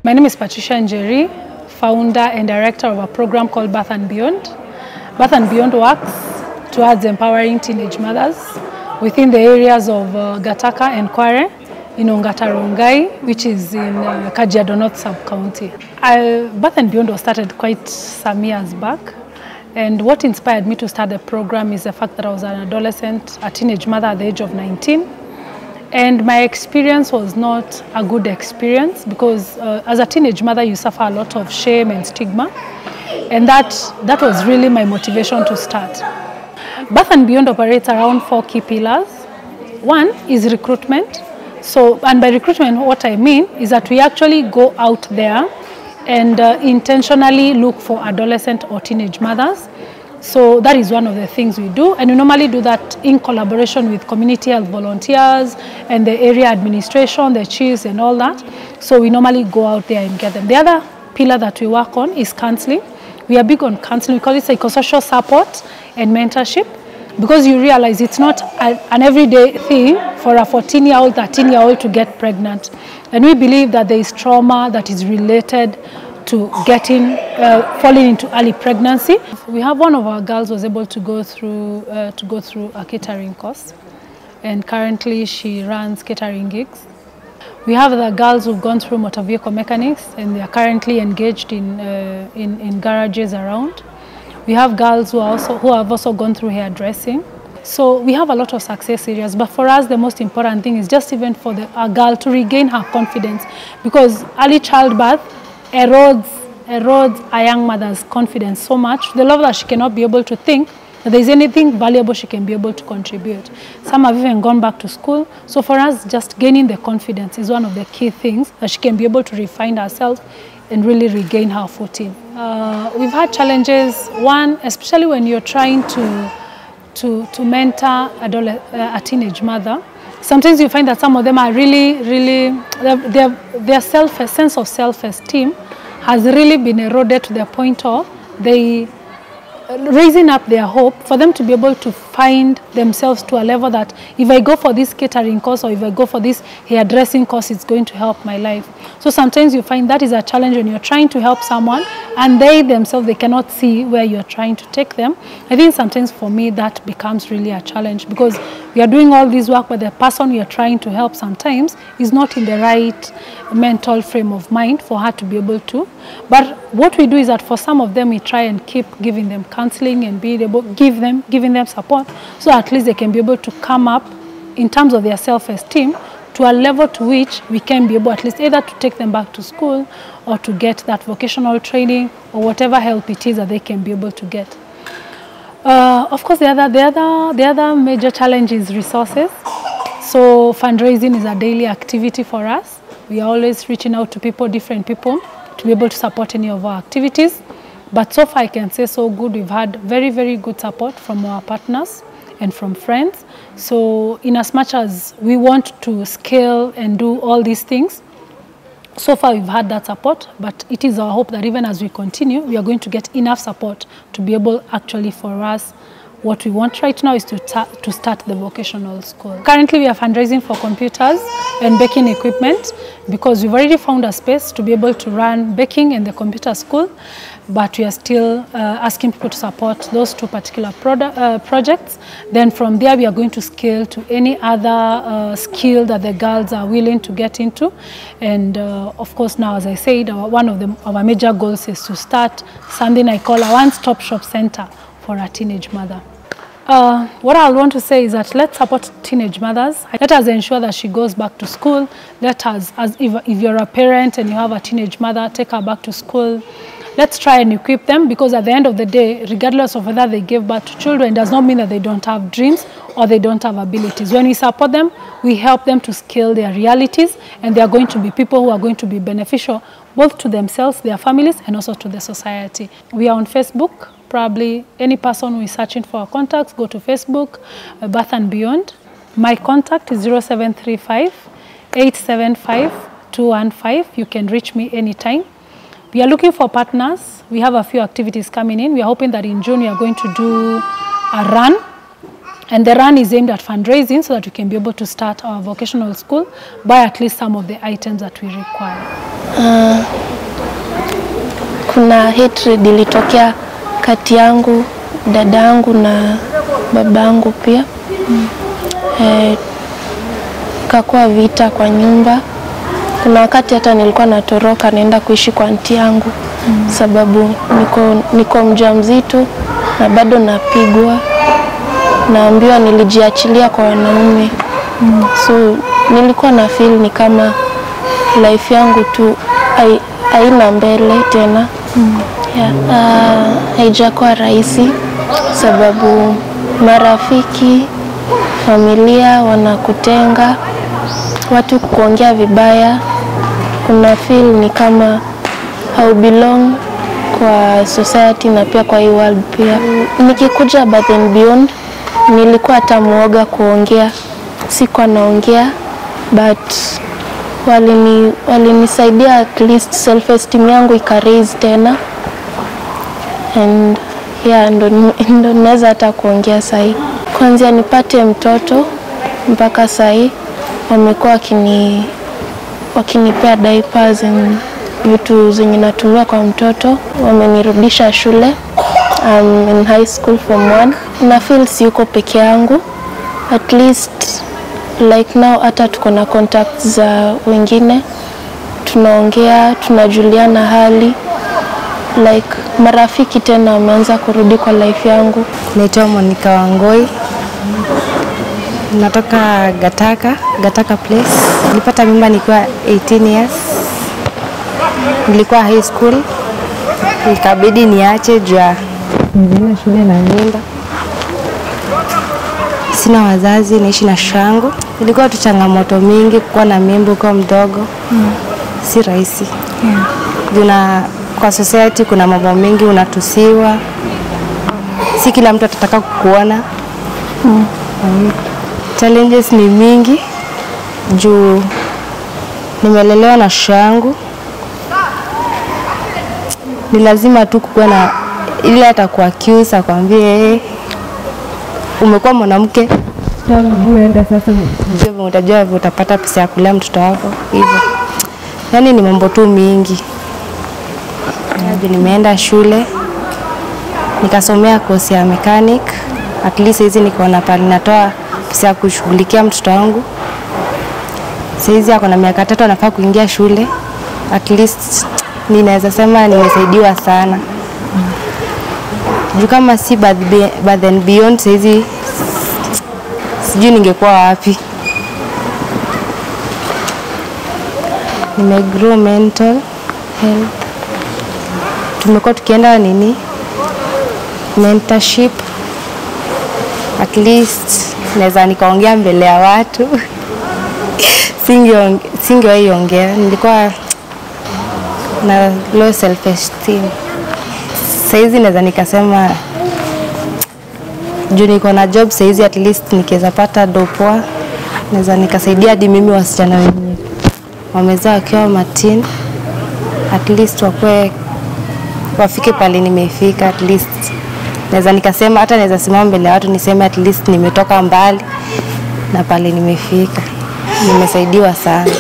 My name is Patricia Njeri, founder and director of a program called Birth and Beyond. Birth and Beyond works towards empowering teenage mothers within the areas of Gataka and Kware in Ongata Rongai, which is in Kajiado North Sub-County. Birth and Beyond was started quite some years back, and what inspired me to start the program is the fact that I was an adolescent, a teenage mother at the age of 19. And my experience was not a good experience because as a teenage mother, you suffer a lot of shame and stigma. And that was really my motivation to start. Birth and Beyond operates around 4 key pillars. One is recruitment. And by recruitment, what I mean is that we actually go out there and intentionally look for adolescent or teenage mothers. So that is one of the things we do, and we normally do that in collaboration with community health volunteers and the area administration, the chiefs and all that. So we normally go out there and get them. The other pillar that we work on is counseling. We are big on counseling. We call it psychosocial support and mentorship, because you realize it's not an everyday thing for a 14-year-old, 13-year-old to get pregnant. And we believe that there is trauma that is related to falling into early pregnancy. We have one of our girls was able to go through a catering course, and currently she runs catering gigs. We have the girls who've gone through motor vehicle mechanics, and they are currently engaged in garages around. We have girls who have also gone through hairdressing. So we have a lot of success areas, but for us the most important thing is just even for a girl to regain her confidence, because early childbirth erodes a young mother's confidence so much, the level that she cannot be able to think that there is anything valuable she can be able to contribute. Some have even gone back to school. So for us, just gaining the confidence is one of the key things that she can be able to refine herself and really regain her footing. We've had challenges. One, especially when you're trying to mentor a teenage mother, sometimes you find that some of them are their sense of self-esteem has really been eroded to the point of raising up their hope for them to be able to find themselves to a level that if I go for this catering course or if I go for this hairdressing course, it's going to help my life. So sometimes you find that is a challenge when you're trying to help someone and they themselves, they cannot see where you're trying to take them. I think sometimes for me that becomes really a challenge, because we are doing all this work, but the person we are trying to help sometimes is not in the right mental frame of mind for her to be able to. But what we do is that for some of them, we try and keep giving them counseling and giving them support, so at least they can be able to come up in terms of their self-esteem to a level to which we can be able at least either to take them back to school or to get that vocational training or whatever help it is that they can be able to get. Of course, the other major challenge is resources. So fundraising is a daily activity for us. We are always reaching out to different people, to be able to support any of our activities. But so far I can say so good. We've had very, very good support from our partners and from friends. So in as much as we want to scale and do all these things, so far we've had that support, but it is our hope that even as we continue, we are going to get enough support to be able actually for us. What we want right now is to start the vocational school. Currently, we are fundraising for computers and baking equipment, because we've already found a space to be able to run baking in the computer school, but we are still asking people to support those 2 particular projects. Then from there, we are going to scale to any other skill that the girls are willing to get into. And of course, now, as I said, one of our major goals is to start something I call a one-stop shop center for a teenage mother. What I want to say is that let's support teenage mothers. Let us ensure that she goes back to school. Let us, if you're a parent and you have a teenage mother, take her back to school. Let's try and equip them, because at the end of the day, regardless of whether they give birth to children, it does not mean that they don't have dreams or they don't have abilities. When we support them, we help them to scale their realities, and they are going to be people who are going to be beneficial both to themselves, their families, and also to the society. We are on Facebook. Probably any person who is searching for our contacts, go to Facebook, Birth and Beyond. My contact is 0735 875 215. You can reach me anytime. We are looking for partners. We have a few activities coming in. We are hoping that in June we are going to do a run. And the run is aimed at fundraising so that we can be able to start our vocational school, buy at least some of the items that we require. Kuna hatred ilitokea kati yangu, dadangu na babangu pia. Kakuwa vita kwa nyumba. Kuna wakati hata nilikuwa natoroka naenda kuishi kwa aunti yangu sababu niko mjamzito na bado napigwa. Naambiwa nilijiachilia kwa wanaume. So nilikuwa na feel ni kama life yangu tu haina mbele tena. Haijakuwa rahisi sababu marafiki, familia wanakutenga, watu kuongea vibaya. Kuna feel ni kama how belong kwa society na pia kwa hii world pia. Nikikuja Above and Beyond nilikuwa hata muoga kuongea. Sikuwa naongea but walinisaidia at least self esteem yangu ikaraise tena. And ndo naweza hata kuongea sahi. Kwanza nipate mtoto mpaka sahi wamekuwa wakinipea diapers and vitu zenye natumia kwa mtoto. Wamenirudisha shule. I'm in high school form 1. Na feel siko peke yangu. At least like now hata tuko na contacts za wengine. Tunaongea, tunajuliana hali. Like marafiki tena wameanza kurudi kwa life yangu. Naitwa Monica Wangoi. Natoka Gataka place. Nilipata mimba nikiwa 18 years. Nilikuwa high school. Ikabidi niache juu ya nilienda shule na mimba. Sina wazazi, naishi na shangu. Ilikuwa tu changamoto mingi kuwa na mimba kwa mdogo. Si rahisi. Kwa society kuna mambo mengi, unatusiwa. Si kila mtu atataka kukuona. Challenges ni mingi juu nimelelewa na shangu. Ni lazima tu kukuwa na ile atakuaccuse akwambie umekuwa mwanamke. Unaenda sasa utajua utapata pesa ya kulea mtoto wako hivyo. Yaani ni mambo tu mingi. Nimeenda shule nikasomea course ya mechanic. At least hizi niko na pale natoa pesa ya kushughulikia mtoto wangu. Saizi ako na miaka 3 anafaa kuingia shule. At least ninaweza sema nimesaidiwa sana. Juu kama si Above and Beyond saizi sijui ningekuwa wapi. Nimegrow mental health. Tumekuwa tukienda mentorship. At least naweza nikaongea mbele ya watu. Singewahi ongea. Nilikuwa na low self esteem. Saizi naweza nikasema juu niko na job saizi at least nikiweza pata dopoa. Naweza nikasaidia hadi mimi wasichana wenyewe wamezaa wakiwa matin. At least wafike pale nimefika. At least naweza nikasema hata naweza simama mbele ya watu niseme at least nimetoka mbali na pale nimefika. Nimesaidiwa sana.